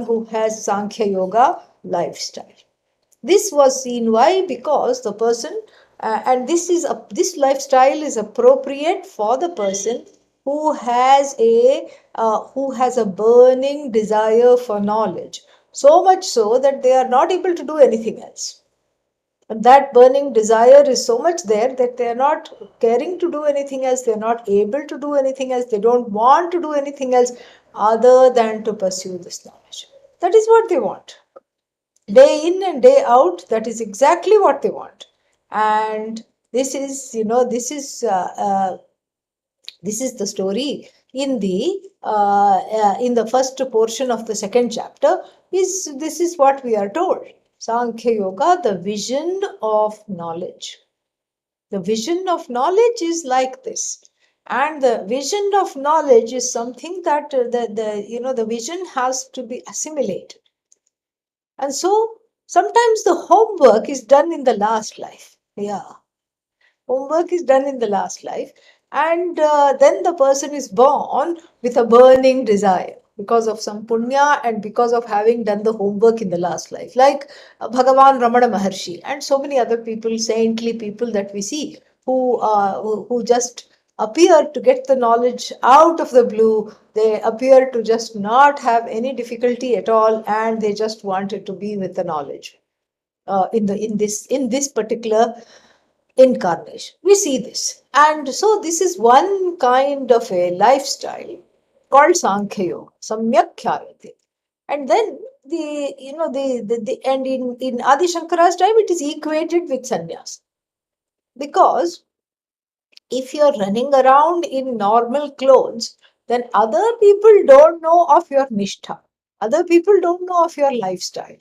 who has Sankhya Yoga lifestyle. This was seen why, because the person and this lifestyle is appropriate for the person who has a burning desire for knowledge, so much so that they are not able to do anything else. And that burning desire is so much there that they are not caring to do anything else, they are not able to do anything else, they don't want to do anything else other than to pursue this knowledge. That is what they want. Day in and day out, that is exactly what they want. And this is, this is the story in the first portion of the second chapter. This is what we are told. Sankhya Yoga, the vision of knowledge. The vision of knowledge is like this. And the vision of knowledge is something that the vision has to be assimilated. And so sometimes the homework is done in the last life. Yeah. Homework is done in the last life. And then the person is born with a burning desire because of some punya and because of having done the homework in the last life. Like Bhagavan Ramana Maharshi and so many other people, saintly people that we see who just appear to get the knowledge out of the blue. They appear to just not have any difficulty at all, and they just wanted to be with the knowledge in this particular incarnation. We see this, and so this is one kind of a lifestyle called Sankhya Yoga, Samyak Khyayate. And then and in Adi Shankara's time it is equated with sannyas, because if you're running around in normal clothes, then other people don't know of your nishtha. Other people don't know of your lifestyle.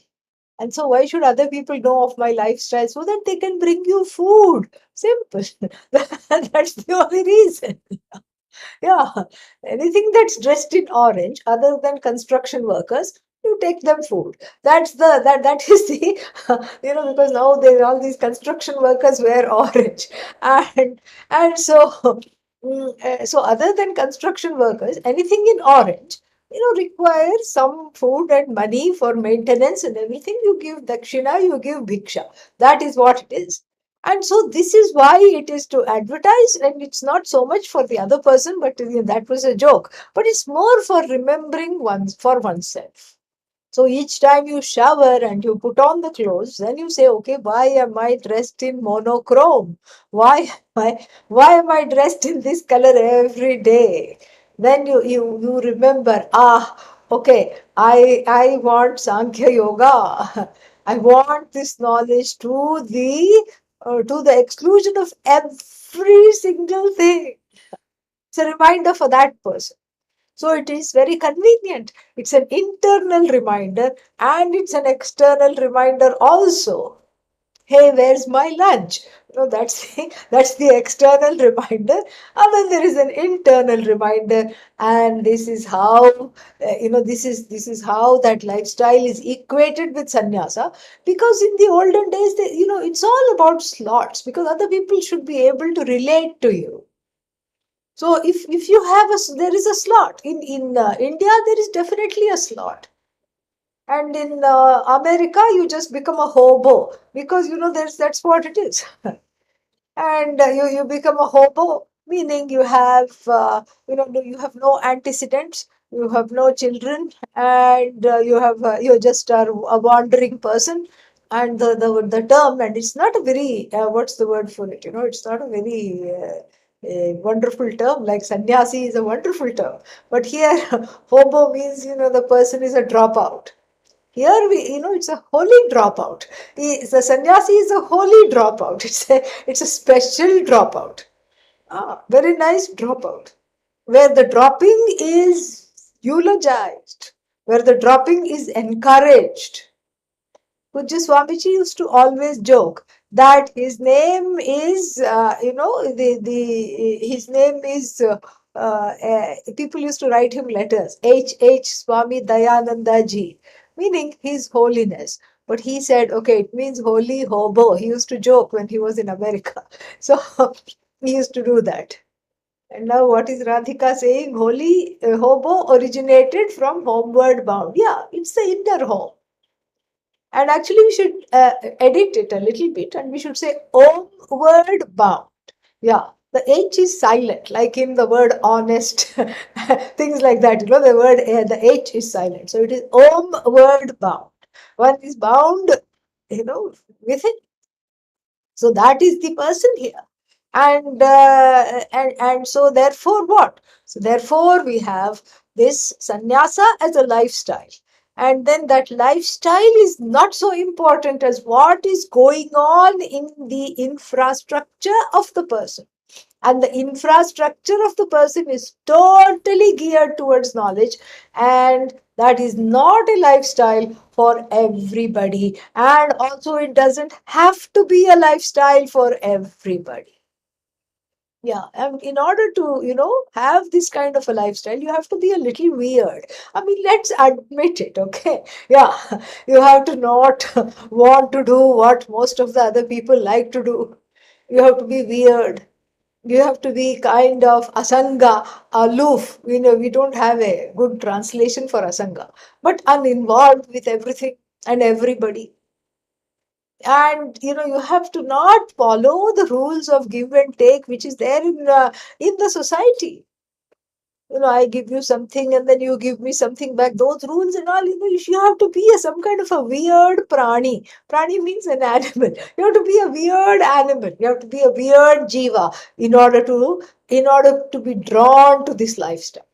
And so, why should other people know of my lifestyle? So that they can bring you food. Simple. That's the only reason. Yeah. Anything that's dressed in orange, other than construction workers, you take them food. That is the because now all these construction workers wear orange, and so so other than construction workers, anything in orange requires some food and money for maintenance and everything. You give dakshina, you give bhiksha. That is what it is. And so this is why it is to advertise, and it's not so much for the other person, but that was a joke. But it's more for remembering for oneself. So each time you shower and you put on the clothes, then you say, okay, why am I dressed in monochrome? Why am I dressed in this color every day? Then you remember, okay, I want Sankhya Yoga. I want this knowledge to the exclusion of every single thing. It's a reminder for that person. So it is very convenient. It's an internal reminder and it's an external reminder also. Hey, where's my lunch? That's the external reminder, and then there is an internal reminder, and this is how this is how that lifestyle is equated with sannyasa. Because in the olden days, it's all about slots, because other people should be able to relate to you. So if you have there is a slot in India, there is definitely a slot. And in America, you just become a hobo, because that's what it is. And you become a hobo, meaning you have you have no antecedents, you have no children, and you just are a wandering person. And the term, and it's not a very what's the word for it? It's not a very a wonderful term. Like sannyasi is a wonderful term, but here hobo means the person is a dropout. Here it's a holy dropout. The sannyasi is a holy dropout. It's a special dropout. Very nice dropout, where the dropping is eulogized, where the dropping is encouraged. Pujya Swamiji used to always joke that his name is, his name is, people used to write him letters, H. Swami Dayananda Ji, meaning His Holiness. But he said, okay, it means holy hobo. He used to joke when he was in America. So he used to do that. And now what is Radhika saying? Holy hobo originated from homeward bound. Yeah, it's the inner home. And actually, we should edit it a little bit and we should say homeward bound. Yeah, the H is silent, like in the word honest, things like that. The word, the H is silent. So it is homeward bound. One is bound, within. So that is the person here. And so therefore what? So therefore we have this sannyasa as a lifestyle. And then that lifestyle is not so important as what is going on in the infrastructure of the person. And the infrastructure of the person is totally geared towards knowledge, and that is not a lifestyle for everybody. And also, it doesn't have to be a lifestyle for everybody. Yeah, and in order to, have this kind of a lifestyle, you have to be a little weird. I mean, let's admit it, okay? Yeah, you have to not want to do what most of the other people like to do. You have to be weird. You have to be kind of asanga, aloof. We don't have a good translation for asanga, but uninvolved with everything and everybody. And you have to not follow the rules of give and take, which is there in the society. I give you something and then you give me something back. Those rules and all, you have to be some kind of a weird prani. Prani means an animal. You have to be a weird animal. You have to be a weird jiva in order to be drawn to this lifestyle.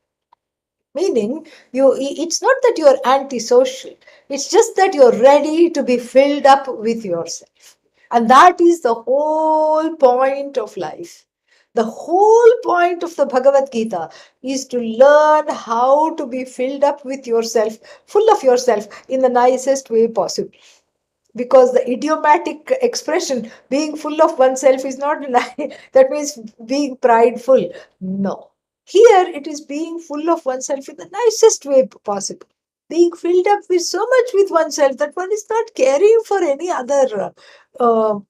Meaning, it's not that you're antisocial. It's just that you're ready to be filled up with yourself. And that is the whole point of life. The whole point of the Bhagavad Gita is to learn how to be filled up with yourself, full of yourself in the nicest way possible. Because the idiomatic expression being full of oneself is not that means being prideful. No. Here it is being full of oneself in the nicest way possible. Being filled up with so much with oneself that one is not caring for any other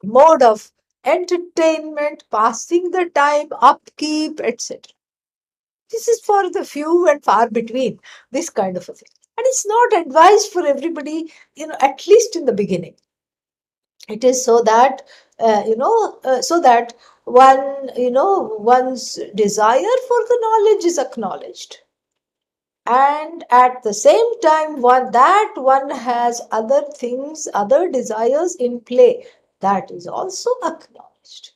mode of entertainment, passing the time, upkeep, etc. This is for the few and far between, this kind of a thing. And it's not advised for everybody, at least in the beginning. It is so that one's desire for the knowledge is acknowledged, and at the same time one has other things, other desires in play, that is also acknowledged.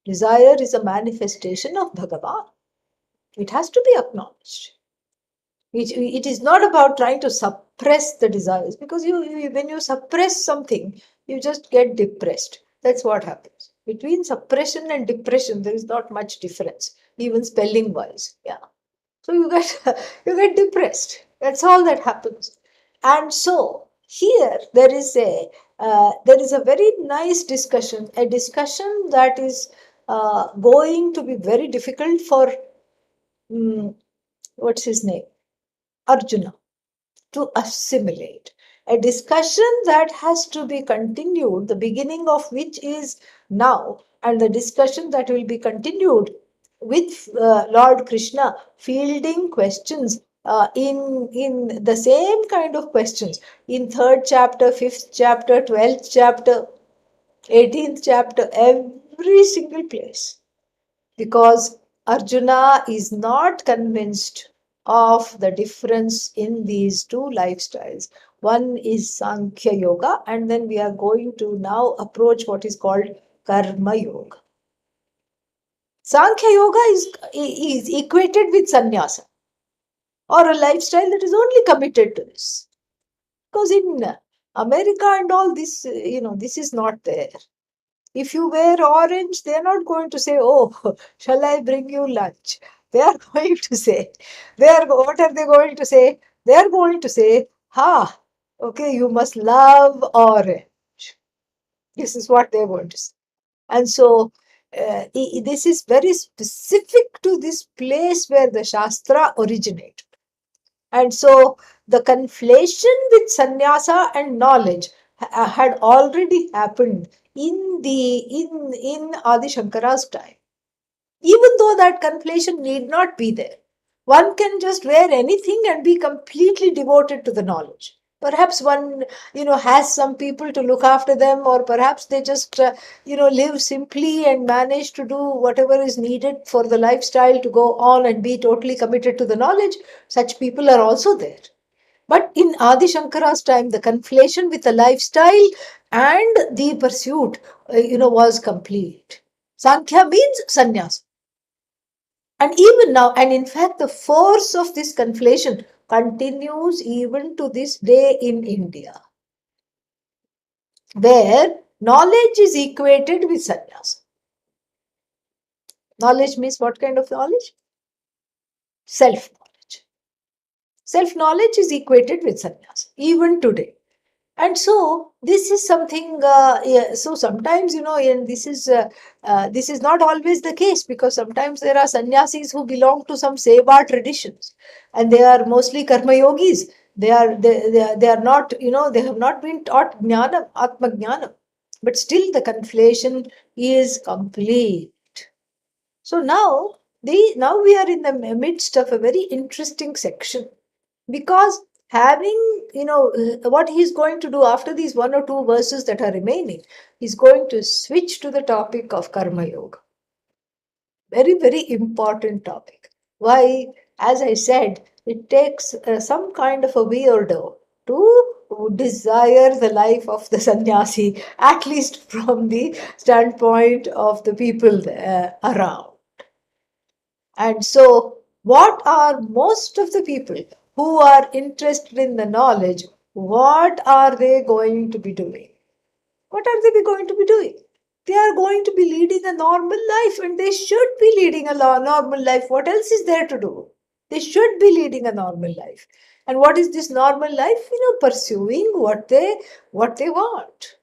Desire is a manifestation of Bhagavan. It has to be acknowledged. It is not about trying to suppress the desires, because when you suppress something, you just get depressed. That's what happens. Between suppression and depression, there is not much difference, even spelling wise. Yeah. So you get you get depressed. That's all that happens. And so here there is a very nice discussion, a discussion that is going to be very difficult for what's his name, Arjuna, to assimilate. A discussion that has to be continued, the beginning of which is now, and the discussion that will be continued with Lord Krishna fielding questions in the same kind of questions in 3rd chapter, 5th chapter, 12th chapter, 18th chapter, every single place. Because Arjuna is not convinced of the difference in these two lifestyles. One is Sankhya Yoga, and then we are going to now approach what is called Karma Yoga. Sankhya Yoga is equated with sannyasa, or a lifestyle that is only committed to this. Because in America and all this, this is not there. If you wear orange, they're not going to say, oh, shall I bring you lunch? They are going to say, what are they going to say? They are going to say, okay, you must love orange. This is what they're going to say. And so, this is very specific to this place where the Shastra originated. And so, the conflation with sannyasa and knowledge had already happened in Adi Shankara's time. even though that conflation need not be there. One can just wear anything and be completely devoted to the knowledge. Perhaps one, has some people to look after them, or perhaps they just, live simply and manage to do whatever is needed for the lifestyle to go on and be totally committed to the knowledge. Such people are also there. But in Adi Shankara's time, the conflation with the lifestyle and the pursuit, was complete. Sankhya means sannyas. And even now, and in fact, the force of this conflation continues even to this day in India, where knowledge is equated with sannyas. Knowledge means what kind of knowledge? Self knowledge. Self knowledge is equated with sannyas, even today. And so this is something. So sometimes, and this is not always the case, because sometimes there are sannyasis who belong to some seva traditions, and they are mostly karma yogis. They are not, they have not been taught jnanam, atma jnanam, but still the conflation is complete. So now we are in the midst of a very interesting section, because having, what he's going to do after these one or two verses that are remaining, he's going to switch to the topic of karma yoga. Very, very important topic. Why? As I said, it takes some kind of a weirdo to desire the life of the sannyasi, at least from the standpoint of the people around. And so, what are most of the people who are interested in the knowledge, what are they going to be doing? What are they going to be doing? They are going to be leading a normal life, and they should be leading a normal life. What else is there to do? They should be leading a normal life. And what is this normal life? Pursuing what they want.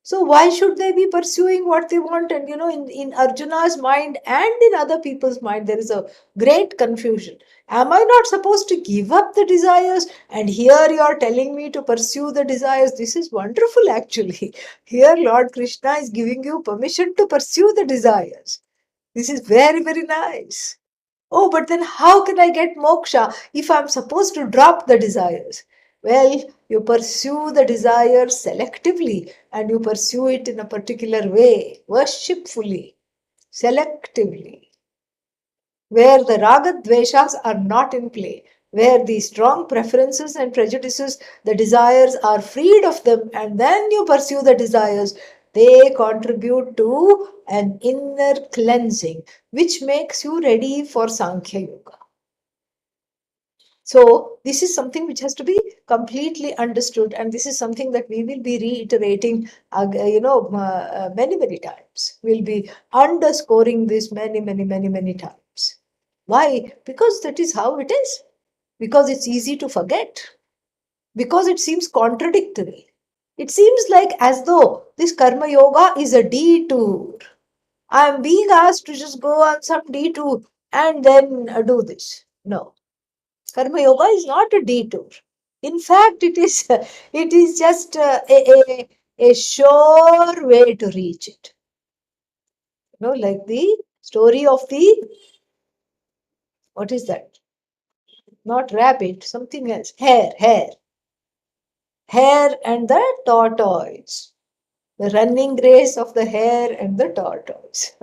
So why should they be pursuing what they want? And in Arjuna's mind and in other people's mind, there is a great confusion. Am I not supposed to give up the desires? And here you are telling me to pursue the desires. This is wonderful, actually. Here Lord Krishna is giving you permission to pursue the desires. This is very, very nice. Oh, but then how can I get moksha if I'm supposed to drop the desires? Well, you pursue the desire selectively, and you pursue it in a particular way, worshipfully, selectively, where the raga dveshas are not in play, where the strong preferences and prejudices, the desires are freed of them, and then you pursue the desires. They contribute to an inner cleansing, which makes you ready for Sankhya Yoga. So this is something which has to be completely understood, and this is something that we will be reiterating, many, many times. We'll be underscoring this many, many, many, many times. Why? Because that is how it is. Because it's easy to forget. Because it seems contradictory. It seems like as though this karma yoga is a detour. I am being asked to just go on some detour and then do this. No. Karma yoga is not a detour. In fact, it is just a sure way to reach it. Like the story of what is that? Not rabbit, something else. Hare and the tortoise. The running race of the hare and the tortoise.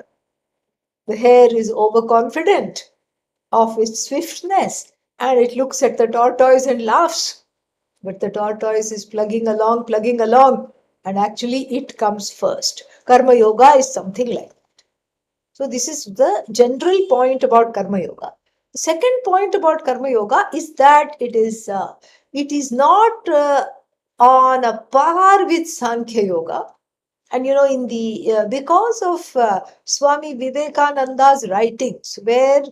The hare is overconfident of its swiftness, and it looks at the tortoise and laughs. But the tortoise is plugging along, and actually it comes first. Karma yoga is something like that. So this is the general point about karma yoga. The second point about karma yoga is that it is not on a par with Sankhya yoga. And in the because of Swami Vivekananda's writings, where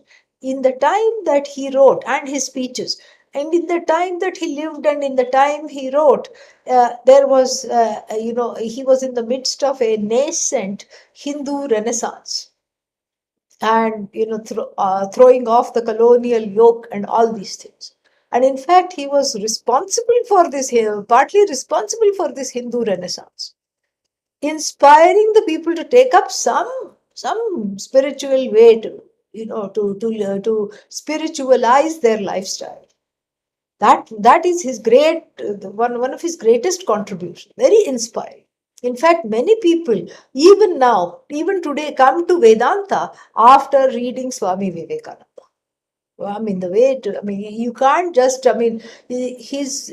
in the time that he wrote and his speeches, and in the time that he lived and in the time he wrote, there was, he was in the midst of a nascent Hindu renaissance, and throwing off the colonial yoke and all these things. And in fact, he was responsible for this, partly responsible for this Hindu renaissance, inspiring the people to take up some some spiritual way to, to spiritualize their lifestyle. That is his one of his greatest contributions. Very inspiring. In fact, many people, even now, even today, come to Vedanta after reading Swami Vivekananda. I mean, the way to, I mean, you can't just, I mean, his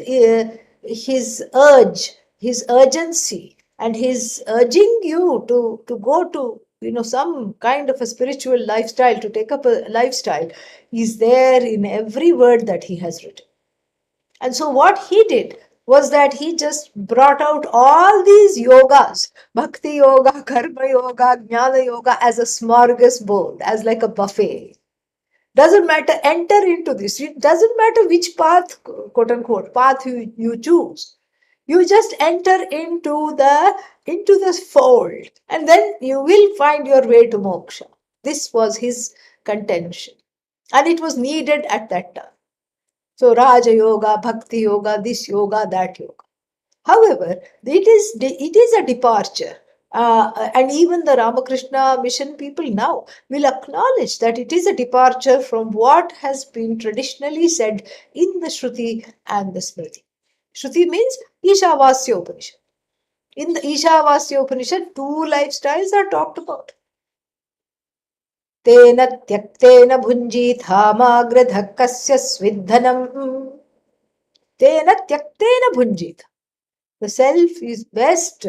urge, his urgency, and his urging you to go to, some kind of a spiritual lifestyle, to take up a lifestyle, is there in every word that he has written. And so what he did was that he just brought out all these yogas, bhakti yoga, karma yoga, jnana yoga, as a smorgasbord, as like a buffet. Doesn't matter, enter into this. It doesn't matter which path, quote unquote, path you choose. You just enter into the fold, and then you will find your way to moksha. This was his contention. And it was needed at that time. So Raja Yoga, Bhakti Yoga, this yoga, that yoga. However, it is a departure. And even the Ramakrishna mission people now will acknowledge that it is a departure from what has been traditionally said in the Shruti and the Smriti. Shruti means Ishavasya Upanishad. In the Ishavasya Upanishad, two lifestyles are talked about. Tena tyaktena bhunjithamagradhakasya svidhanam. Tena tyaktena bhunjit. The self is best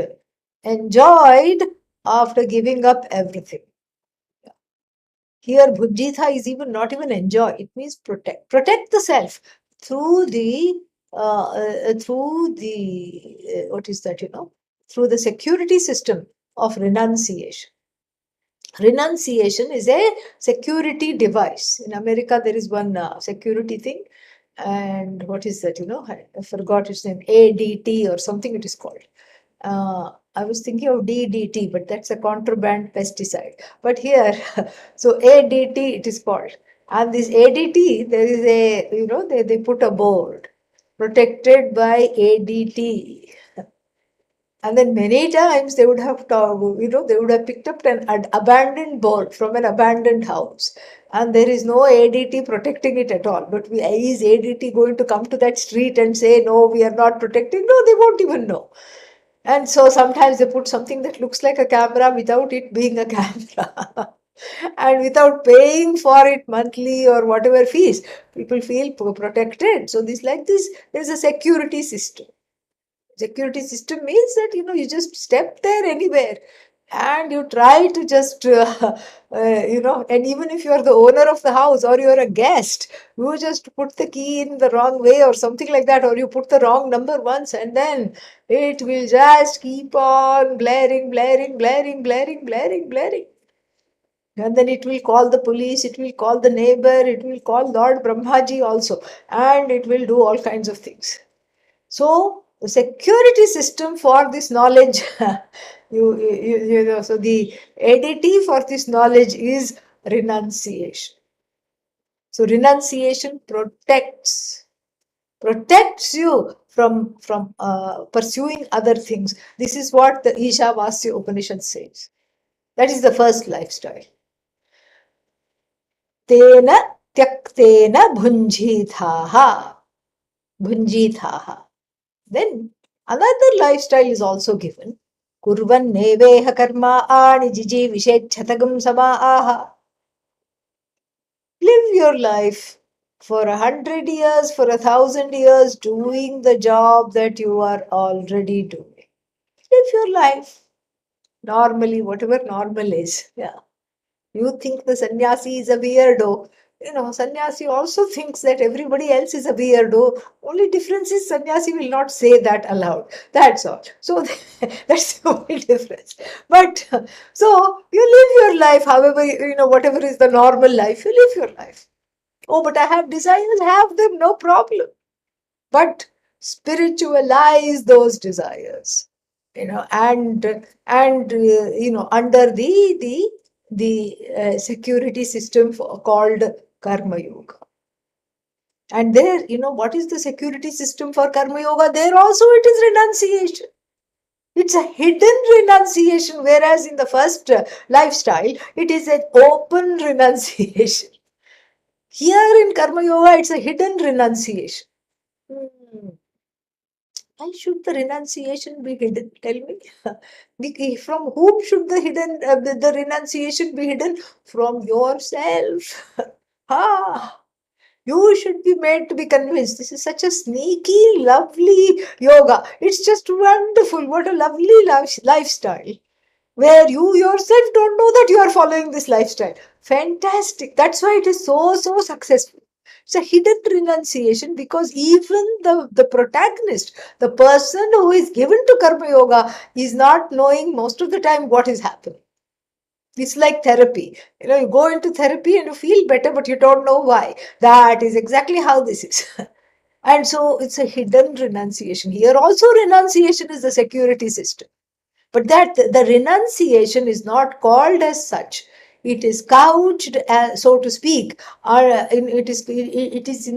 enjoyed after giving up everything. Here, bhunjitha is even not even enjoy. It means protect. Protect the self through the what is that? Through the security system of renunciation. Renunciation is a security device. In America, there is one security thing. And what is that? I forgot its name. ADT or something it is called. I was thinking of DDT, but that's a contraband pesticide. But here, so ADT it is called. And this ADT, there is they put a board protected by ADT. And then many times they would have, they would have picked up an abandoned board from an abandoned house. And there is no ADT protecting it at all. But is ADT going to come to that street and say, no, we are not protecting? No, they won't even know. And so sometimes they put something that looks like a camera without it being a camera. And without paying for it monthly or whatever fees, people feel protected. So there's a security system. Security system means that, you just step there anywhere and you try to just, and even if you're the owner of the house or you're a guest, you just put the key in the wrong way or something like that, or you put the wrong number once and then it will just keep on blaring, blaring, blaring, blaring, blaring, blaring. And then it will call the police, it will call the neighbor, it will call Lord Brahmaji also, and it will do all kinds of things. So the security system for this knowledge, so the ADT for this knowledge is renunciation. So renunciation protects you from pursuing other things. This is what the Ishavasya Upanishad says. That is the first lifestyle. Tena tyaktena bhunjithaha. Bhunjithaha. Then another lifestyle is also given. Kurvan neveha karma ani jiji vishechatagam samaaha. Live your life for 100 years, for 1,000 years, doing the job that you are already doing. Live your life normally, whatever normal is. Yeah. You think the sannyasi is a weirdo. Sannyasi also thinks that everybody else is a weirdo. Only difference is sannyasi will not say that aloud. That's all. So that's the only difference. But so you live your life, however, whatever is the normal life, you live your life. Oh, but I have desires, have them, no problem. But spiritualize those desires, and under the security system called Karma Yoga. And there, what is the security system for Karma Yoga? There also it is renunciation. It's a hidden renunciation, whereas in the first lifestyle, it is an open renunciation. Here in Karma Yoga, it's a hidden renunciation. Hmm. Why should the renunciation be hidden? Tell me. From whom should the renunciation be hidden? From yourself. Ah, you should be made to be convinced. This is such a sneaky, lovely yoga. It's just wonderful. What a lovely lifestyle where you yourself don't know that you are following this lifestyle. Fantastic. That's why it is so successful. It's a hidden renunciation because even the protagonist, the person who is given to Karma Yoga, is not knowing most of the time what is happening. It's like therapy. You go into therapy and you feel better, but you don't know why. That is exactly how this is. And so it's a hidden renunciation. Here also renunciation is the security system. But that the renunciation is not called as such. It is couched, so to speak, or it is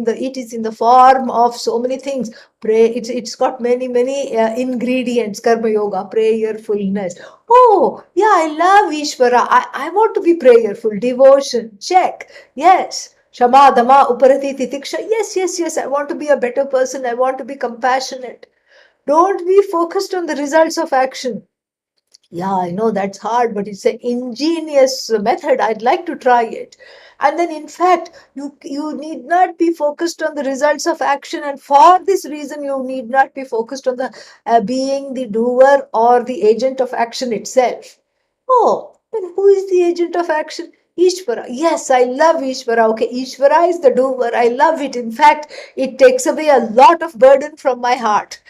in the form of so many things. Pray. It's got many ingredients. Karma yoga, prayerfulness. Oh yeah, I love Ishvara. I want to be prayerful. Devotion. Check. Yes. Shama, Dama, Uparati, Titiksha. Yes. I want to be a better person. I want to be compassionate. Don't be focused on the results of action. Yeah, I know that's hard, but it's an ingenious method. I'd like to try it. And then, in fact, you need not be focused on the results of action. And for this reason, you need not be focused on the being the doer or the agent of action itself. Oh, then who is the agent of action? Ishvara. Yes, I love Ishvara. Okay, Ishvara is the doer. I love it. In fact, it takes away a lot of burden from my heart.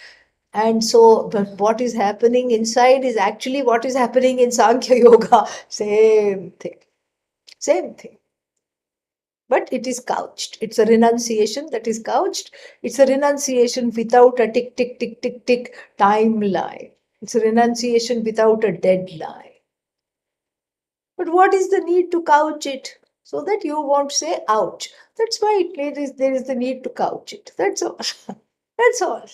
And so, but what is happening inside is actually what is happening in Sankhya Yoga. Same thing. Same thing. But it is couched. It's a renunciation that is couched. It's a renunciation without a tick timeline. It's a renunciation without a deadline. But what is the need to couch it? So that you won't say ouch. That's why there is the need to couch it. That's all. That's all.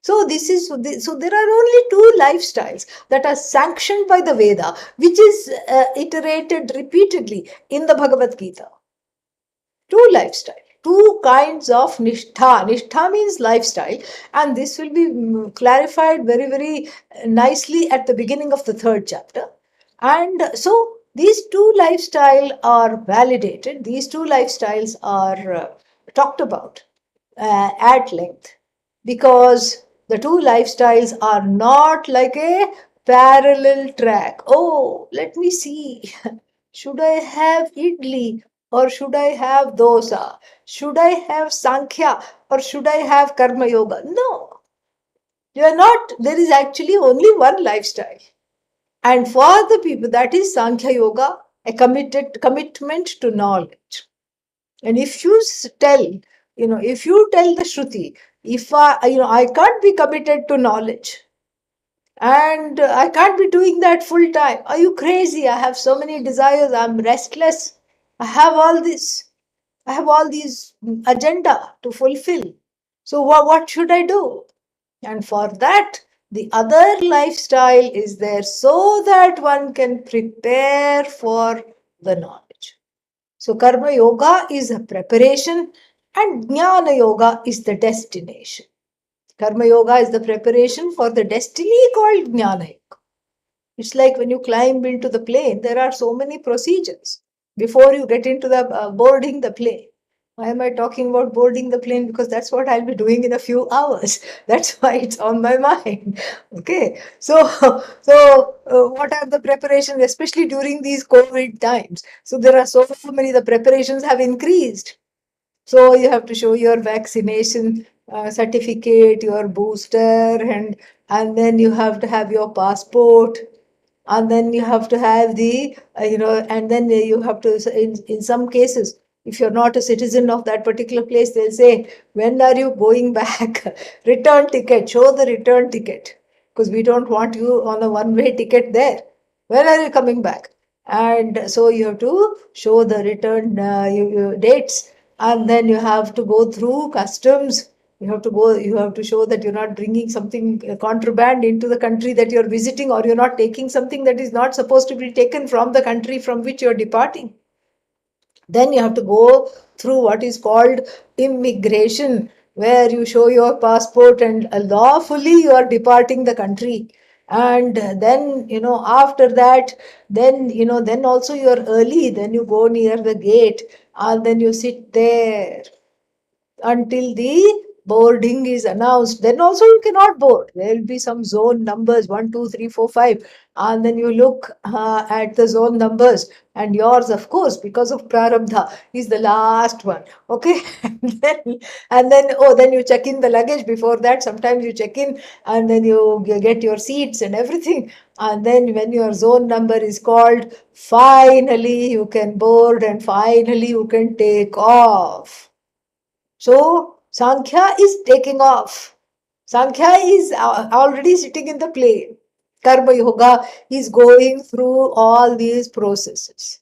So there are only two lifestyles that are sanctioned by the Veda, which is iterated repeatedly in the Bhagavad Gita. Two lifestyle, two kinds of nishtha. Nishtha means lifestyle, and this will be clarified very nicely at the beginning of the third chapter. And so these two lifestyle are validated. These two lifestyles are talked about at length because the two lifestyles are not like a parallel track. Oh, let me see. Should I have idli or should I have dosa? Should I have Sankhya or should I have Karma Yoga? No, you are not. There is actually only one lifestyle. And for the people, that is Sankhya Yoga, a commitment to knowledge. And if you if you tell the Shruti, if I can't be committed to knowledge and I can't be doing that full time. Are you crazy? I have so many desires. I'm restless. I have all this. I have all these agenda to fulfill. So what should I do? And for that, the other lifestyle is there so that one can prepare for the knowledge. So Karma Yoga is a preparation and Jnana Yoga is the destination. Karma Yoga is the preparation for the destiny called Jnana Yoga. It's like when you climb into the plane, there are so many procedures before you get into the boarding the plane. Why am I talking about boarding the plane? Because that's what I'll be doing in a few hours. That's why it's on my mind. Okay. So what are the preparations, especially during these COVID times? So there are so many, the preparations have increased. So you have to show your vaccination certificate, your booster, and then you have to have your passport, and then you have to have the and then you have to in some cases, if you're not a citizen of that particular place, they'll say, when are you going back? Return ticket, show the return ticket, because we don't want you on a one-way ticket there. When are you coming back? And so you have to show the return dates, and then you have to go through customs, You have to go, you have to show that you're not bringing something contraband into the country that you're visiting, or you're not taking something that is not supposed to be taken from the country from which you're departing. Then you have to go through what is called immigration, where you show your passport and lawfully you are departing the country. And then, after that, then also you're early, then you go near the gate and then you sit there until the boarding is announced. Then also you cannot board. There will be some zone numbers 1, 2, 3, 4, 5, and then you look at the zone numbers, and yours, of course, because of prarabdha, is the last one. Okay, then you check in the luggage. Before that, sometimes you check in, and then you get your seats and everything. And then when your zone number is called, finally you can board and finally you can take off. So Sankhya is taking off. Sankhya is already sitting in the plane. Karma Yoga is going through all these processes.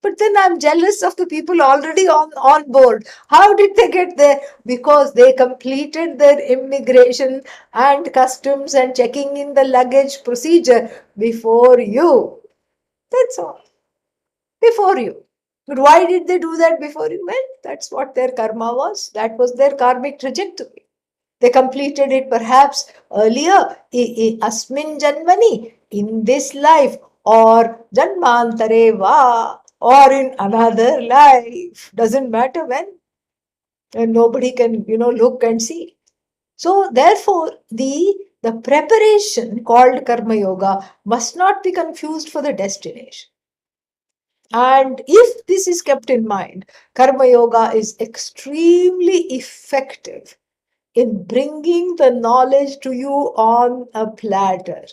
But then I'm jealous of the people already on board. How did they get there? Because they completed their immigration and customs and checking in the luggage procedure before you. That's all. Before you. But why did they do that before you? Well, that's what their karma was. That was their karmic trajectory. They completed it perhaps earlier, asmin janmani, in this life, or janmantare va, or in another life. Doesn't matter when. And nobody can, look and see. So therefore, the preparation called karma yoga must not be confused for the destination. And if this is kept in mind, Karma Yoga is extremely effective in bringing the knowledge to you on a platter,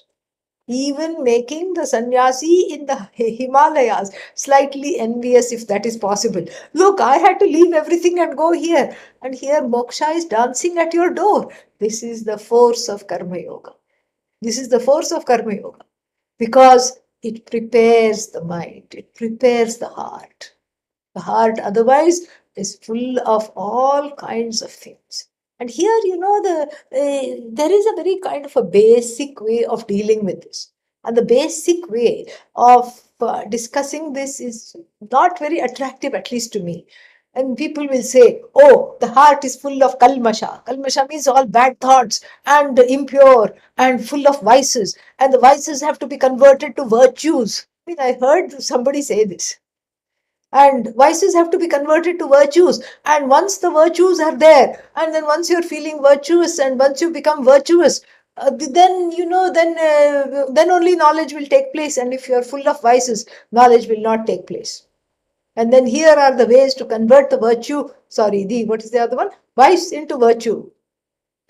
even making the sannyasi in the Himalayas slightly envious if that is possible. Look, I had to leave everything and go here, and here moksha is dancing at your door. This is the force of Karma Yoga. This is the force of Karma Yoga, because it prepares the mind, it prepares the heart. The heart otherwise is full of all kinds of things. And here, there is a very kind of a basic way of dealing with this. And the basic way of discussing this is not very attractive, at least to me. And people will say, oh, the heart is full of kalmasha. Kalmasha means all bad thoughts and impure and full of vices. And the vices have to be converted to virtues. I mean, I heard somebody say this. And vices have to be converted to virtues. And once the virtues are there, and then once you're feeling virtuous, and once you become virtuous, then only knowledge will take place. And if you're full of vices, knowledge will not take place. And then here are the ways to convert the virtue, what is the other one? Vice into virtue.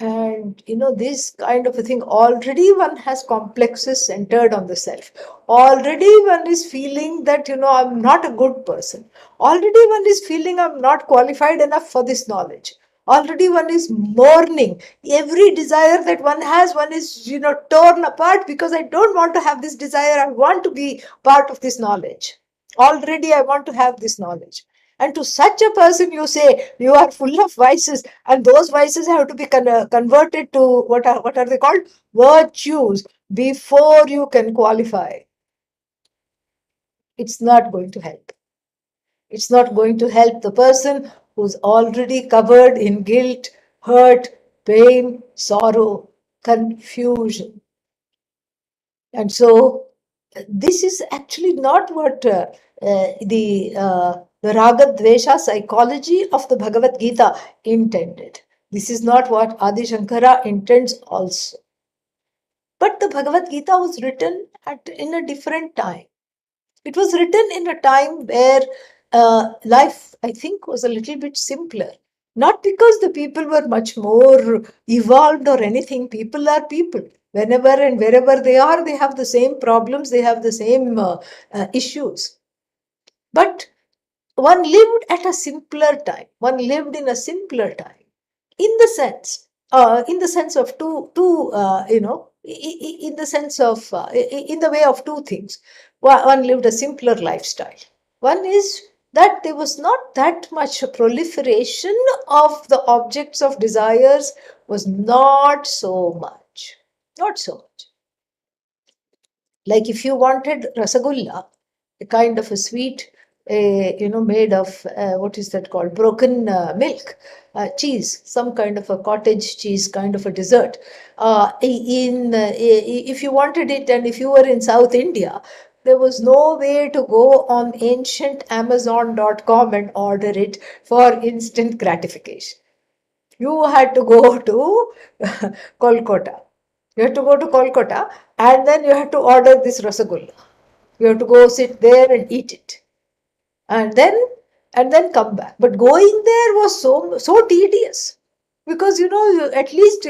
And this kind of a thing, already one has complexes centered on the self. Already one is feeling that, I'm not a good person. Already one is feeling I'm not qualified enough for this knowledge. Already one is mourning. Every desire that one has, one is, torn apart, because I don't want to have this desire. I want to be part of this knowledge. Already I want to have this knowledge. And to such a person, you say, you are full of vices, and those vices have to be converted to what are they called? Virtues, before you can qualify. It's not going to help. It's not going to help the person who's already covered in guilt, hurt, pain, sorrow, confusion. And so this is actually not what the Raga Dvesha psychology of the Bhagavad Gita intended. This is not what Adi Shankara intends also. But the Bhagavad Gita was written in a different time. It was written in a time where life, I think, was a little bit simpler. Not because the people were much more evolved or anything. People are people. Whenever and wherever they are, they have the same problems, they have the same issues. But one lived at a simpler time. One lived in a simpler time. In the sense of in the sense of, in the way of two things. One lived a simpler lifestyle. One is that there was not that much proliferation of the objects of desires, was not so much. Not so much. Like if you wanted rasagulla, a kind of a sweet, made of what is that called? Broken milk, cheese, some kind of a cottage cheese kind of a dessert. If you wanted it, and if you were in South India, there was no way to go on ancient Amazon.com and order it for instant gratification. You had to go to Kolkata. You had to go to Kolkata, and then you had to order this rasagulla. You have to go sit there and eat it, and then come back. But going there was so tedious, because at least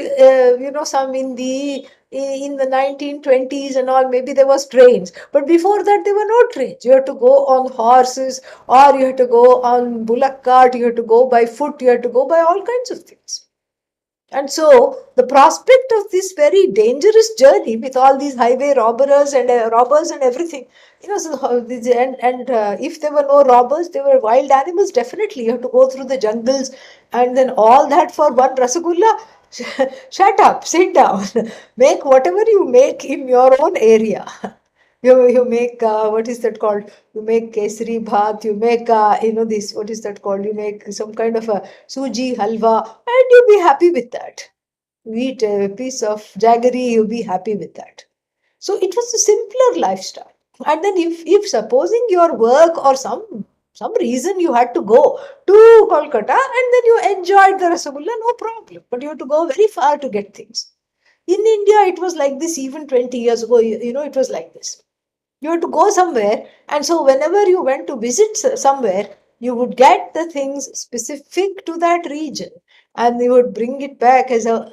some in the 1920s and all, maybe there was trains, but before that there were no trains. You had to go on horses, or you had to go on bullock cart, you had to go by foot, you had to go by all kinds of things. And so the prospect of this very dangerous journey with all these highway robbers and everything, if there were no robbers, there were wild animals. Definitely, you have to go through the jungles, and then all that for one rasagulla. Shut up, sit down, make whatever you make in your own area. You make what is that called? You make kesari bhat. You make this, what is that called? You make some kind of a suji halwa, and you'll be happy with that. You eat a piece of jaggery, you'll be happy with that. So it was a simpler lifestyle. And then if supposing your work or some reason you had to go to Kolkata, and then you enjoyed the rasagulla, no problem. But you have to go very far to get things. In India, it was like this even 20 years ago. It was like this. You had to go somewhere, and so whenever you went to visit somewhere, you would get the things specific to that region, and you would bring it back as a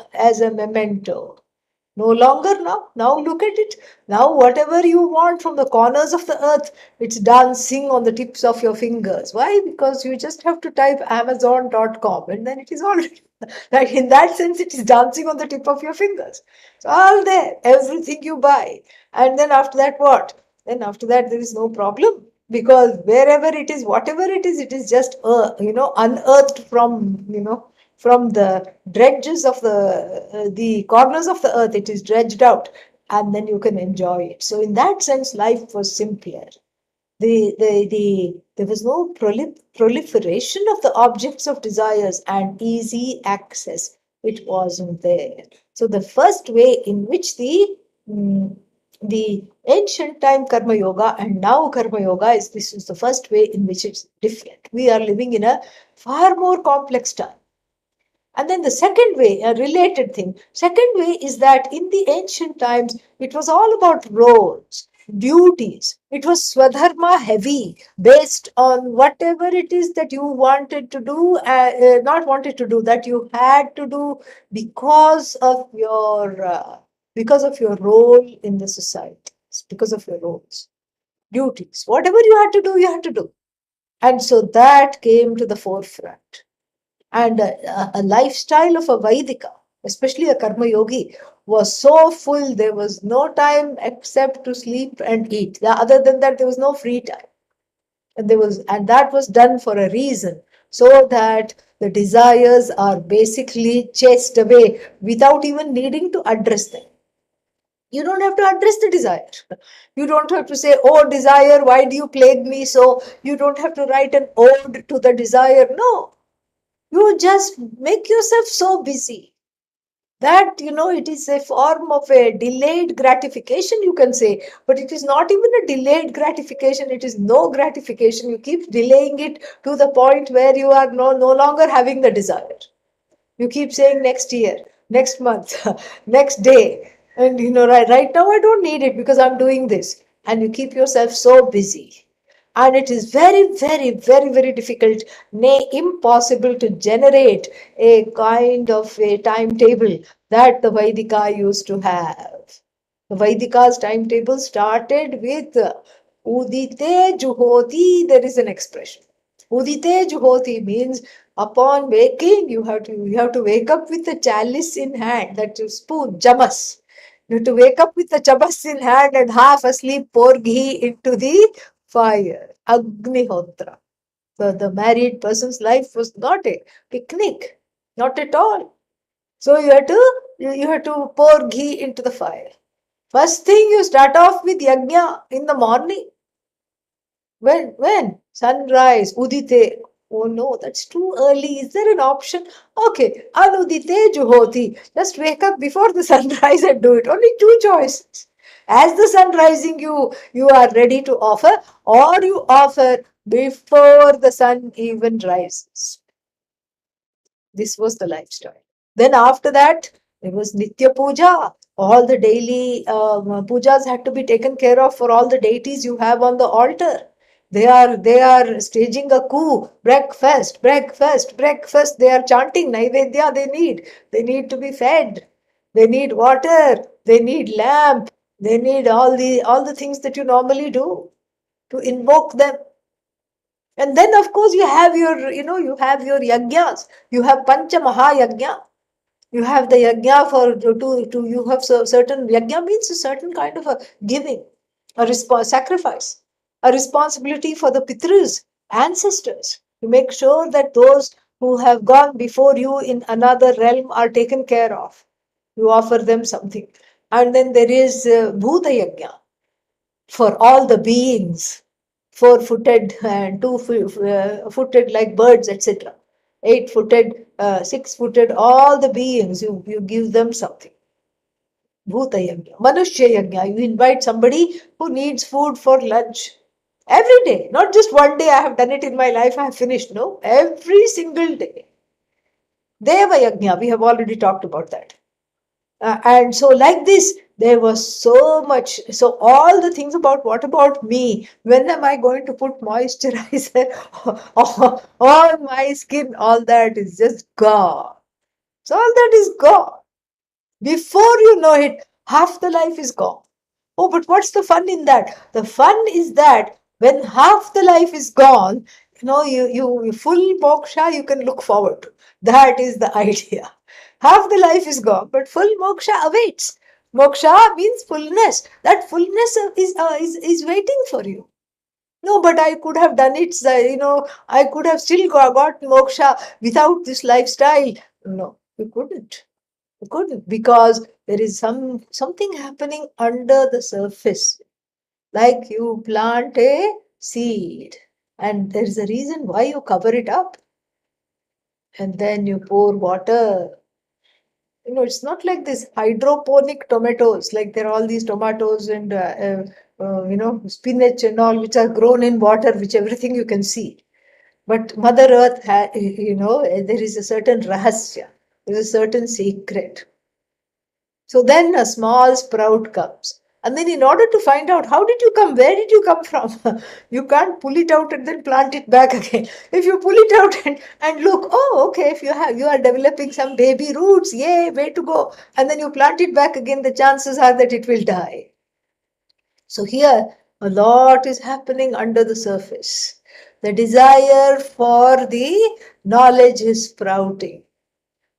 memento. No longer now. Now look at it. Now whatever you want from the corners of the earth, it's dancing on the tips of your fingers. Why? Because you just have to type Amazon.com, and then it is all that. In that sense, it is dancing on the tip of your fingers. It's all there. Everything you buy. And then after that, what? Then after that, there is no problem, because wherever it is, whatever it is just unearthed from the dredges of the corners of the earth. It is dredged out, and then you can enjoy it. So in that sense, life was simpler. There was no proliferation of the objects of desires and easy access. It wasn't there. So the first way in which the ancient time karma yoga and now karma yoga this is the first way in which it's different. We are living in a far more complex time. And then the second way, a related thing, second way is that in the ancient times, it was all about roles, duties. It was swadharma heavy, based on whatever it is that you wanted to do, not wanted to do, that you had to do because of your role in the society, because of your roles, duties. Whatever you had to do, you had to do. And so that came to the forefront. And a lifestyle of a Vaidika, especially a Karma Yogi, was so full, there was no time except to sleep and eat. Other than that, there was no free time. And that was done for a reason, so that the desires are basically chased away without even needing to address them. You don't have to address the desire. You don't have to say, oh, desire, why do you plague me so? You don't have to write an ode to the desire. No, you just make yourself so busy that it is a form of a delayed gratification, you can say, but it is not even a delayed gratification. It is no gratification. You keep delaying it to the point where you are no longer having the desire. You keep saying next year, next month, next day, and right now I don't need it because I'm doing this, and you keep yourself so busy. And it is very, very, very, very difficult, nay, impossible to generate a kind of a timetable that the Vaidika used to have. The Vaidika's timetable started with Udite Juhoti. There is an expression. Udite Juhoti means upon waking, you have to wake up with a chalice in hand, that is spoon, chamas. You have to wake up with a chamas in hand and half asleep pour ghee into the fire, Agnihotra. The married person's life was not a picnic, not at all. So you had to pour ghee into the fire. First thing, you start off with yajna in the morning. When? Sunrise, udite. Oh no, that's too early. Is there an option? Okay, anudite juhoti. Just wake up before the sunrise and do it. Only two choices. As the sun rising, you are ready to offer, or you offer before the sun even rises. This was the lifestyle. Then after that, there was Nithya Puja. All the daily pujas had to be taken care of for all the deities you have on the altar. They are staging a coup. Breakfast, breakfast, breakfast. They are chanting Naivedya. They need to be fed. They need water. They need lamp. They need all the things that you normally do to invoke them. And then, of course, you have your yajnas. You have Pancha Mahayajna. You have the yajna you have certain yajna means a certain kind of a giving, sacrifice, a responsibility for the pitras, ancestors, to make sure that those who have gone before you in another realm are taken care of. You offer them something. And then there is Bhuta Yajna for all the beings, four-footed and two-footed like birds, etc. Eight-footed, six-footed, all the beings, you give them something. Bhuta Yajna, Manushya Yajna, you invite somebody who needs food for lunch. Every day, not just one day I have done it in my life, I have finished. No, every single day. Deva Yajna, we have already talked about that. And so, like this, there was so much. So, all the things about what about me? When am I going to put moisturizer on my skin? All that is just gone. So, all that is gone. Before you know it, half the life is gone. Oh, but what's the fun in that? The fun is that when half the life is gone, you full moksha you can look forward to. That is the idea. Half the life is gone, but full moksha awaits. Moksha means fullness. That fullness is waiting for you. No, but I could have done it. I could have still got moksha without this lifestyle. No, you couldn't. You couldn't, because there is something happening under the surface. Like you plant a seed, and there is a reason why you cover it up, and then you pour water. It's not like this hydroponic tomatoes, like there are all these tomatoes and spinach and all, which are grown in water, which everything you can see. But Mother Earth, there is a certain rahasya, there is a certain secret. So then a small sprout comes. And then, in order to find out how did you come, where did you come from, you can't pull it out and then plant it back again. If you pull it out and look, oh, okay, if you are developing some baby roots, yay, way to go. And then you plant it back again, the chances are that it will die. So here, a lot is happening under the surface. The desire for the knowledge is sprouting.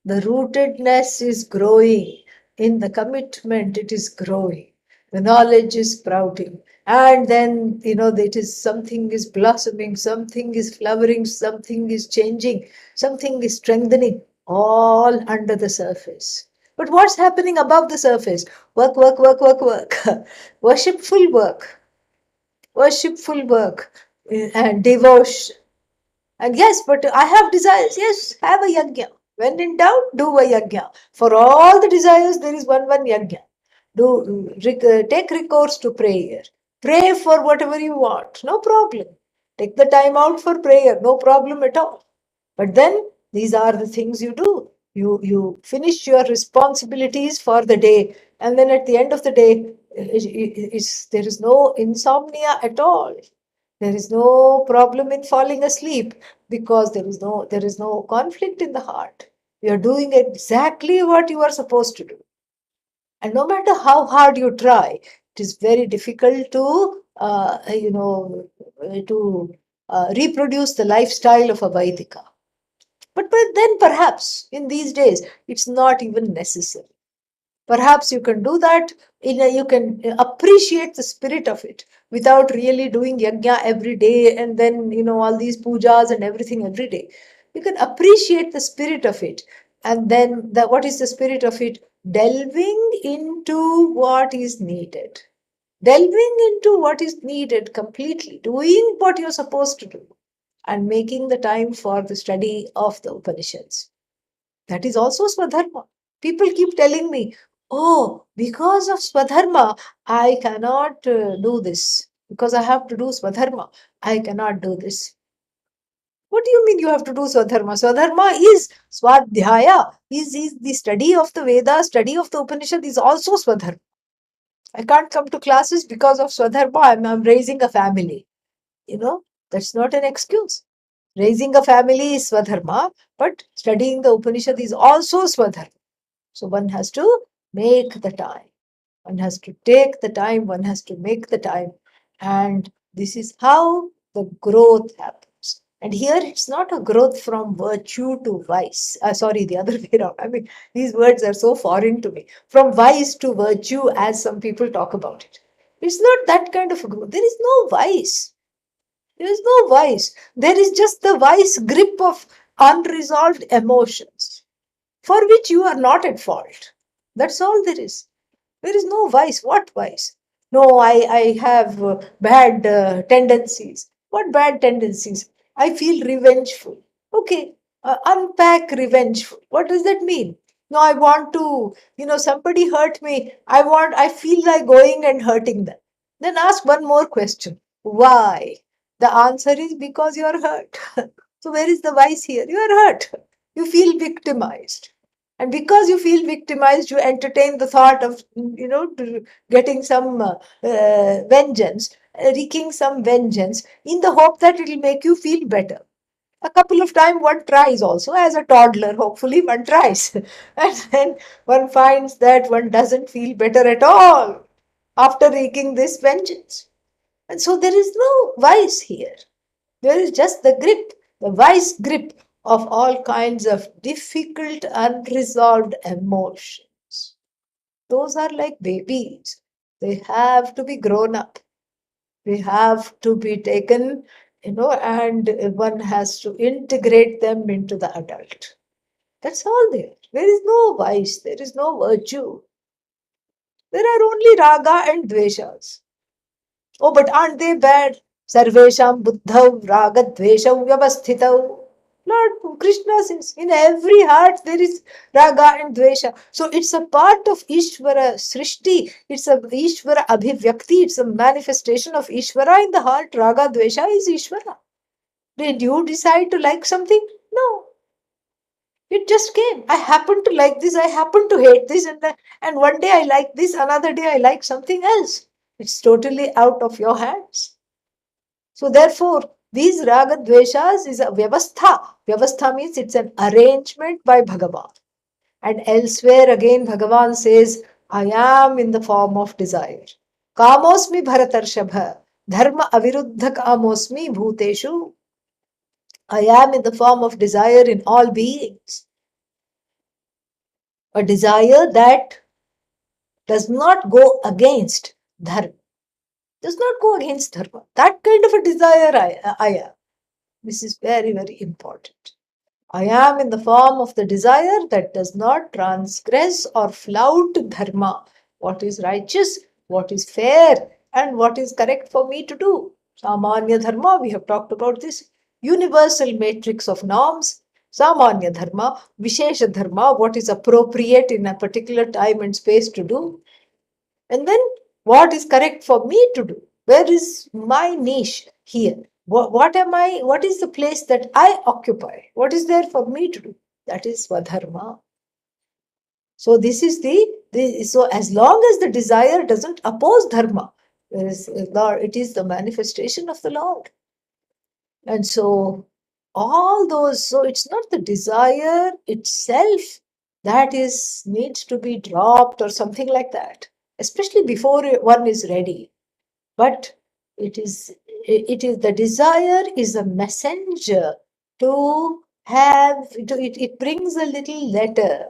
The rootedness is growing. In the commitment, it is growing. The knowledge is sprouting. And then, it is something is blossoming, something is flowering, something is changing, something is strengthening, all under the surface. But what's happening above the surface? Work, work, work, work, work. Worshipful work. Worshipful work and devotion. And yes, but I have desires. Yes, have a yajna. When in doubt, do a yajna. For all the desires, there is one yajna. Take recourse to prayer. Pray for whatever you want. No problem. Take the time out for prayer. No problem at all. But then these are the things you do. You finish your responsibilities for the day, and then at the end of the day, there is no insomnia at all. There is no problem in falling asleep, because there is no conflict in the heart. You are doing exactly what you are supposed to do. And no matter how hard you try, it is very difficult to reproduce the lifestyle of a Vaidika. But then perhaps in these days, it's not even necessary. Perhaps you can do that, you can appreciate the spirit of it without really doing yajna every day and then, all these pujas and everything every day. You can appreciate the spirit of it. And then what is the spirit of it? Delving into what is needed. Delving into what is needed completely, doing what you're supposed to do, and making the time for the study of the Upanishads. That is also Swadharma. People keep telling me, oh, because of Swadharma, I cannot do this. Because I have to do Swadharma, I cannot do this. What do you mean you have to do Swadharma? Swadharma is Swadhyaya, is the study of the Veda, study of the Upanishad is also Swadharma. I can't come to classes because of Swadharma, I'm raising a family. That's not an excuse. Raising a family is Swadharma, but studying the Upanishad is also Swadharma. So one has to make the time. One has to take the time, one has to make the time. And this is how the growth happens. And here it's not a growth from virtue to vice. Sorry, the other way around. I mean, these words are so foreign to me. From vice to virtue, as some people talk about it. It's not that kind of a growth. There is no vice. There is no vice. There is just the vice grip of unresolved emotions for which you are not at fault. That's all there is. There is no vice. What vice? No, I have bad tendencies. What bad tendencies? I feel revengeful. Okay, unpack revengeful. What does that mean? No, I want to, somebody hurt me. I feel like going and hurting them. Then ask one more question. Why? The answer is because you are hurt. So where is the vice here? You are hurt. You feel victimized. And because you feel victimized, you entertain the thought of, getting some vengeance, wreaking some vengeance in the hope that it will make you feel better. A couple of times one tries also, as a toddler, hopefully one tries. And then one finds that one doesn't feel better at all after wreaking this vengeance. And so there is no vice here. There is just the vice grip of all kinds of difficult, unresolved emotions. Those are like babies. They have to be grown up. They have to be taken, and one has to integrate them into the adult. That's all there. There is no vice, there is no virtue. There are only raga and dveshas. Oh, but aren't they bad? Sarvesham buddhav raga dvesham vyavasthitav. Lord Krishna says, in every heart there is raga and dvesha. So it's a part of Ishvara Srishti. It's a Ishvara Abhivyakti. It's a manifestation of Ishvara in the heart. Raga dvesha is Ishvara. Did you decide to like something? No. It just came. I happen to like this. I happen to hate this. And one day I like this. Another day I like something else. It's totally out of your hands. So therefore, these raga dveshas is a vyavastha. Vyavastha means it's an arrangement by Bhagavan. And elsewhere again, Bhagavan says, I am in the form of desire. Kamosmi bharatarshabha. Dharma aviruddha kamosmi bhuteshu. I am in the form of desire in all beings. A desire that does not go against dharma. Does not go against dharma. That kind of a desire I am. This is very, very important. I am in the form of the desire that does not transgress or flout dharma. What is righteous, what is fair, and what is correct for me to do. Samanya dharma, we have talked about this. Universal matrix of norms. Samanya dharma, Vishesha dharma, what is appropriate in a particular time and space to do. And then what is correct for me to do? Where is my niche here? What am I? What is the place that I occupy? What is there for me to do? That is Swadharma. So this is so as long as the desire doesn't oppose dharma, it is the manifestation of the Lord. And so all those, so it's not the desire itself that needs to be dropped or something like that, especially before one is ready. But it is the desire is a messenger to it brings a little letter,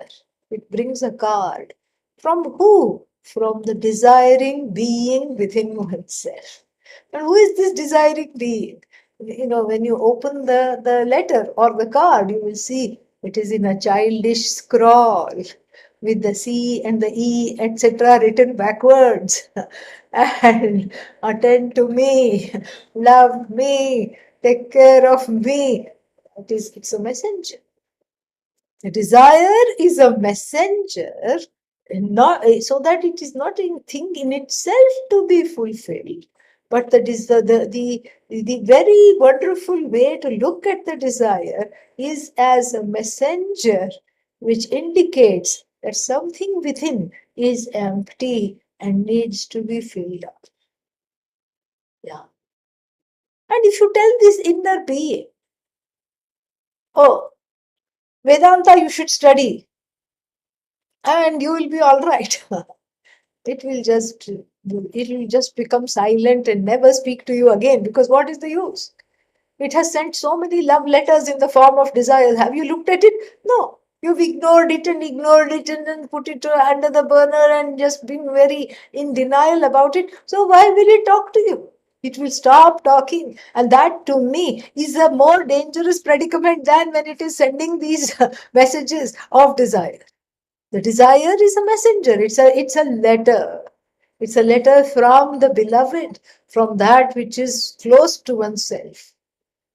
it brings a card. From who? From the desiring being within oneself. And who is this desiring being? When you open the letter or the card, you will see it is in a childish scrawl with the C and the E, etc., written backwards. And attend to me, love me, take care of me. It's a messenger. The desire is a messenger, not so that it is not a thing in itself to be fulfilled, but the very wonderful way to look at the desire is as a messenger which indicates that something within is empty and needs to be filled up. Yeah. And if you tell this inner being, oh, Vedanta you should study, and you will be all right. It will just become silent and never speak to you again, because what is the use? It has sent so many love letters in the form of desires. Have you looked at it? No. You've ignored it and ignored it and then put it under the burner and just been very in denial about it. So why will it talk to you? It will stop talking. And that to me is a more dangerous predicament than when it is sending these messages of desire. The desire is a messenger. It's a letter. It's a letter from the beloved, from that which is close to oneself,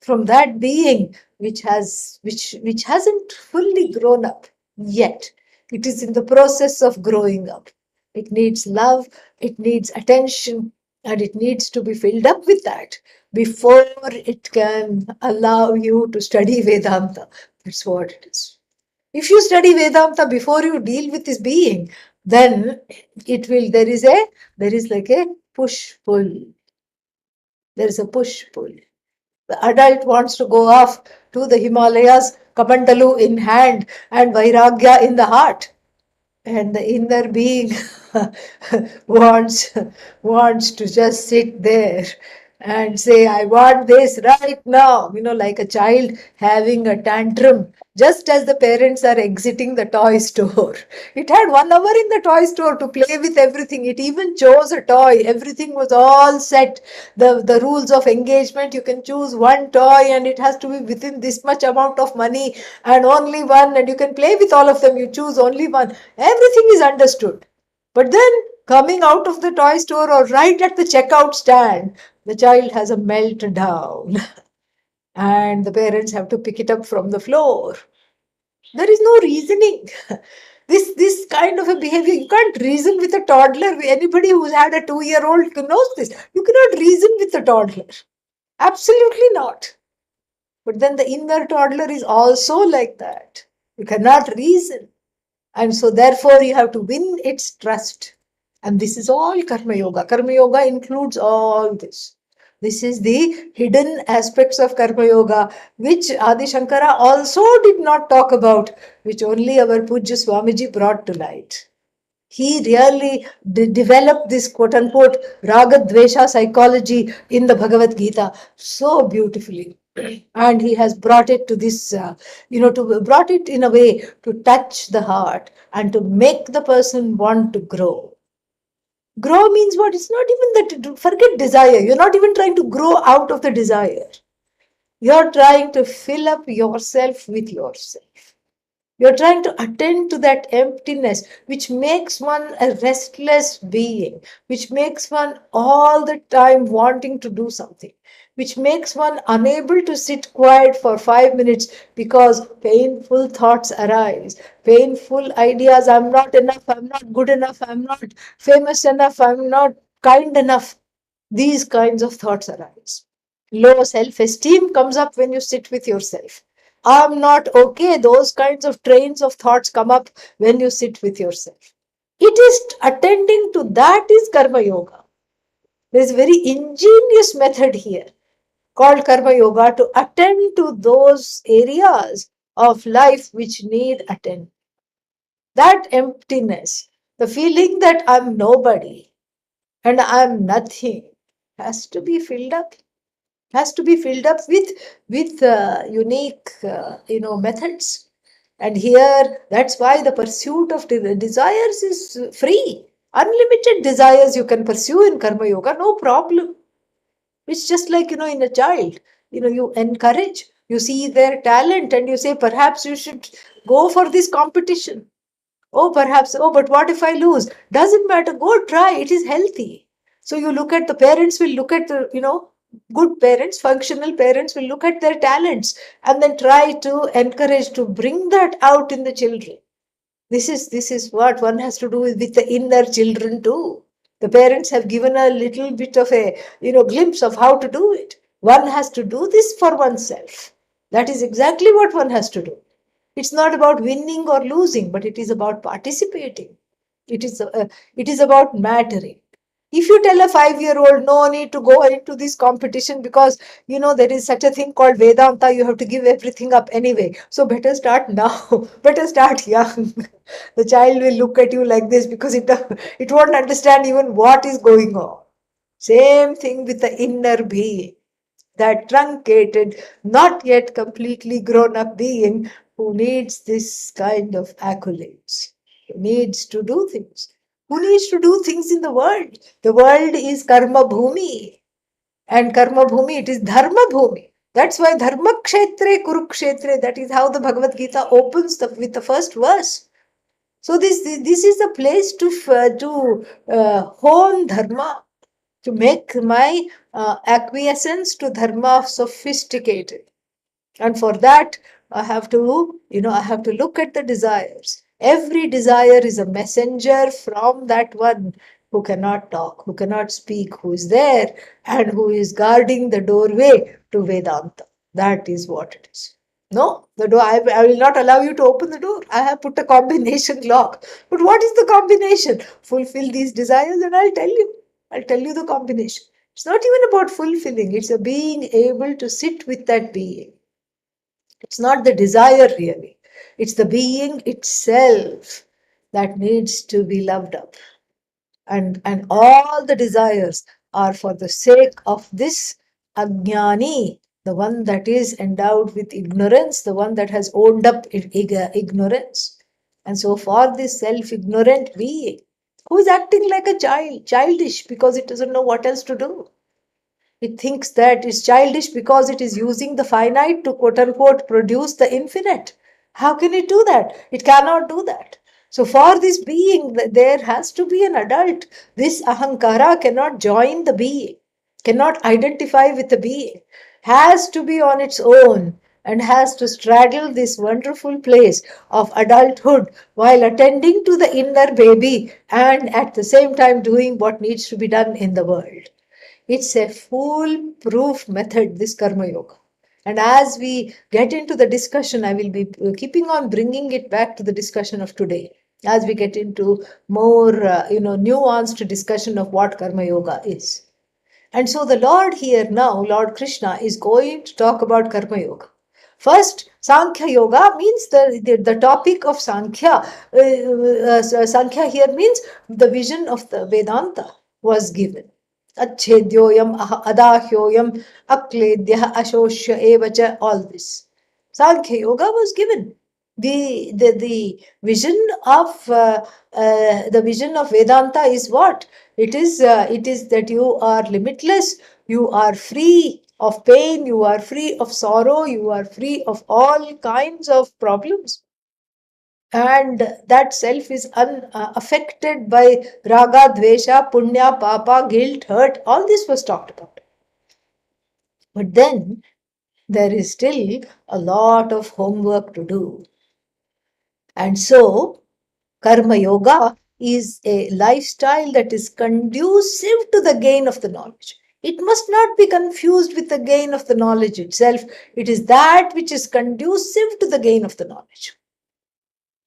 from that being which hasn't fully grown up yet. It is in the process of growing up. It needs love, it needs attention, and it needs to be filled up with that before it can allow you to study Vedanta. That's what it is. If you study Vedanta before you deal with this being, then it will, there is like a push pull. There is a push pull. The adult wants to go off to the Himalayas, Kamandalu in hand and Vairagya in the heart. And the inner being wants, wants to just sit there and say, I want this right now. Like a child having a tantrum just as the parents are exiting the toy store. It had 1 hour in the toy store to play with everything. It even chose a toy. Everything was all set. The rules of engagement, you can choose one toy and it has to be within this much amount of money and only one, and you can play with all of them. You choose only one. Everything is understood. But then, coming out of the toy store or right at the checkout stand, the child has a meltdown and the parents have to pick it up from the floor. There is no reasoning. This kind of a behavior, you can't reason with a toddler. Anybody who's had a 2-year-old knows this. You cannot reason with a toddler. Absolutely not. But then the inner toddler is also like that. You cannot reason. And so therefore you have to win its trust. And this is all Karma Yoga. Karma Yoga includes all this. This is the hidden aspects of Karma Yoga, which Adi Shankara also did not talk about, which only our Pujya Swamiji brought to light. He really developed this quote unquote Raga Dvesha psychology in the Bhagavad Gita so beautifully. And he has brought it to this, brought it in a way to touch the heart and to make the person want to grow. Grow means what? It's not even that, forget desire. You're not even trying to grow out of the desire. You're trying to fill up yourself with yourself. You're trying to attend to that emptiness, which makes one a restless being, which makes one all the time wanting to do something, which makes one unable to sit quiet for 5 minutes because painful thoughts arise, painful ideas. I'm not enough, I'm not good enough, I'm not famous enough, I'm not kind enough. These kinds of thoughts arise. Low self esteem comes up when you sit with yourself. I'm not okay. Those kinds of trains of thoughts come up when you sit with yourself. It is attending to that is Karma Yoga. There is a very ingenious method here called Karma Yoga to attend to those areas of life which need attention. That emptiness, the feeling that I'm nobody and I'm nothing, has to be filled up. Has to be filled up with unique methods. And here, that's why the pursuit of desires is free. Unlimited desires you can pursue in Karma Yoga, no problem. It's just like, in a child, you encourage, you see their talent and you say, perhaps you should go for this competition. Oh, perhaps, oh, but what if I lose? Doesn't matter. Go try. It is healthy. So you look at the parents, will look at the, good parents, functional parents will look at their talents and then try to encourage to bring that out in the children. This is what one has to do with the inner children too. The parents have given a little bit of a glimpse of how to do it. One has to do this for oneself. That is exactly what one has to do. It's not about winning or losing, but it is about participating. It is about mattering. If you tell a 5-year-old no need to go into this competition because there is such a thing called Vedanta, you have to give everything up anyway. So better start now. Better start young. The child will look at you like this because it won't understand even what is going on. Same thing with the inner being, that truncated, not yet completely grown up being who needs this kind of accolades, who needs to do things, who needs to do things in the world. The world is karma bhumi, and karma bhumi, it is dharma bhumi. That's why dharma kshetre kurukshetre, that is how the Bhagavad Gita opens with the first verse. So this is the place to hone dharma, to make my acquiescence to dharma sophisticated. And for that, I have to look at the desires. Every desire is a messenger from that one who cannot talk, who cannot speak, who is there and who is guarding the doorway to Vedanta. That is what it is. No, the door, I will not allow you to open the door. I have put a combination lock. But what is the combination? Fulfill these desires and I'll tell you. I'll tell you the combination. It's not even about fulfilling, it's a being able to sit with that being. It's not the desire really, it's the being itself that needs to be loved up. And all the desires are for the sake of this ajnani, the one that is endowed with ignorance, the one that has owned up ignorance. And so for this self-ignorant being who is acting like a child, childish because it doesn't know what else to do, it thinks that it's childish because it is using the finite to quote unquote produce the infinite. How can it do that? It cannot do that. So, for this being, there has to be an adult. This ahankara cannot join the being, cannot identify with the being, has to be on its own and has to straddle this wonderful place of adulthood while attending to the inner baby and at the same time doing what needs to be done in the world. It's a foolproof method, this Karma Yoga. And as we get into the discussion, I will be keeping on bringing it back to the discussion of today as we get into more, nuanced discussion of what Karma Yoga is. And so the Lord here now, Lord Krishna, is going to talk about Karma Yoga. First, Sankhya Yoga means the topic of Sankhya. Sankhya here means the vision of the Vedanta was given. Achedyoyam, adahyoyam, akledyah, ashoshya evacha, all this. Sankhya Yoga was given. The vision of Vedanta is what? It is that you are limitless, you are free of pain, you are free of sorrow, you are free of all kinds of problems. And that self is unaffected by raga, dvesha, punya, papa, guilt, hurt. All this was talked about. But then there is still a lot of homework to do. And so, Karma Yoga is a lifestyle that is conducive to the gain of the knowledge. It must not be confused with the gain of the knowledge itself. It is that which is conducive to the gain of the knowledge.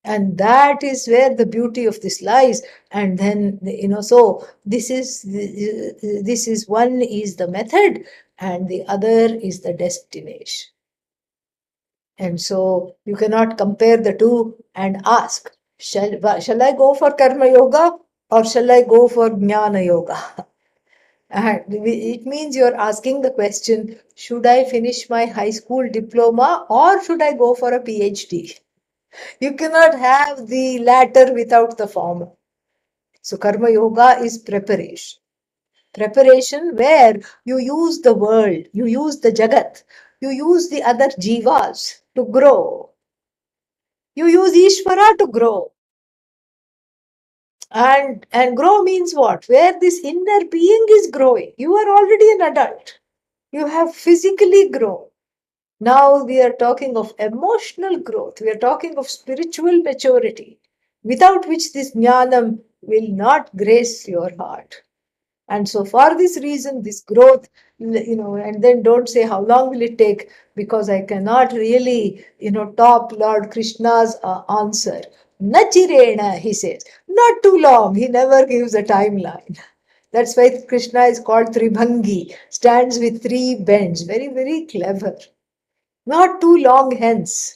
And that is where the beauty of this lies. And then, so this is one is the method and the other is the destination. And so you cannot compare the two and ask, shall I go for Karma Yoga or shall I go for Jnana Yoga? And it means you're asking the question, should I finish my high school diploma or should I go for a PhD? You cannot have the latter without the former. So Karma Yoga is preparation. Preparation where you use the world, you use the Jagat, you use the other jivas to grow. You use Ishvara to grow. And grow means what? Where this inner being is growing. You are already an adult. You have physically grown. Now we are talking of emotional growth. We are talking of spiritual maturity, without which this jnanam will not grace your heart. And so for this reason, this growth, and then don't say how long will it take, because I cannot really, top Lord Krishna's answer. Nachirena, he says, not too long. He never gives a timeline. That's why Krishna is called Tribhangi, stands with three bends. Very, very clever. Not too long hence.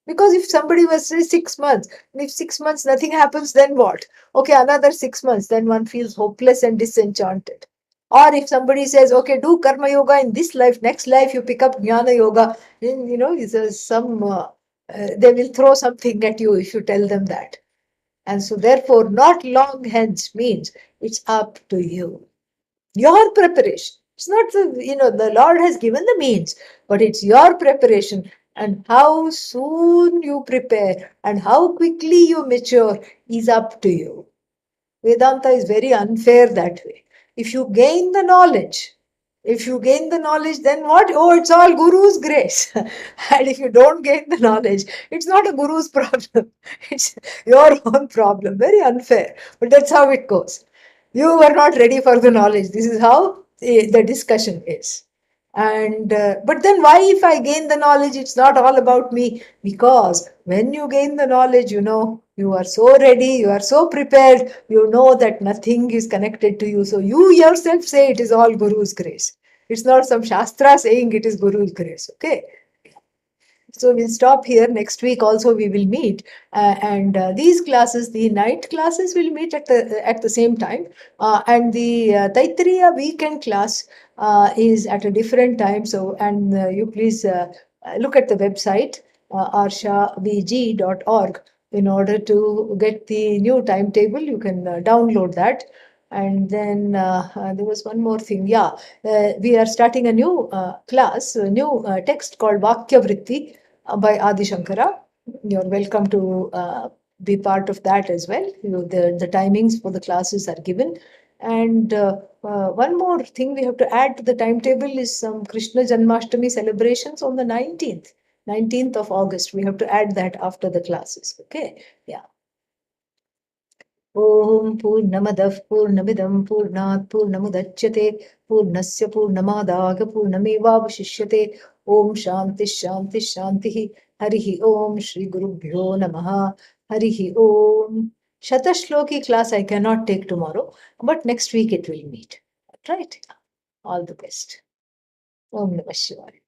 Because if somebody was say 6 months, and if 6 months nothing happens, then what? Okay, another 6 months, then one feels hopeless and disenchanted. Or if somebody says, okay, do karma yoga in this life, next life you pick up jnana yoga, then they will throw something at you if you tell them that. And so therefore, not long hence means it's up to you. Your preparation. It's not the Lord has given the means, but it's your preparation, and how soon you prepare and how quickly you mature is up to you. Vedanta is very unfair that way. If you gain the knowledge, then what? Oh, it's all Guru's grace. And if you don't gain the knowledge, it's not a Guru's problem. It's your own problem. Very unfair. But that's how it goes. You were not ready for the knowledge. This is how the discussion is. And but then why, if I gain the knowledge, it's not all about me? Because when you gain the knowledge, you are so ready, you are so prepared, you know that nothing is connected to you. So you yourself say it is all Guru's grace. It's not some Shastra saying it is Guru's grace. Okay. So we'll stop here. Next week also we will meet, and these classes, the night classes, will meet at the same time, and the Taittiriya weekend class is at a different time. So, and you please look at the website arshavg.org in order to get the new timetable. You can download that. And then there was one more thing. Yeah, we are starting a new class, a new text called Vakya Vritti by Adi Shankara. You're welcome to be part of that as well. The timings for the classes are given. And one more thing we have to add to the timetable is some Krishna Janmashtami celebrations on the 19th of August. We have to add that after the classes. Okay. Yeah. ॐ पूर्णमदः पूर्णमिदं पूर्णात् पूर्णमुदच्यते पूर्णस्य पूर्णमादाय पूर्णमेवावशिष्यते ॐ शान्तिः शान्तिः शान्तिः हरिः ॐ श्रीगुरुभ्यो नमः हरिः ॐ Shatashloki class I cannot take tomorrow, but next week it will meet. Right? All the best. Om Namah Shivaya.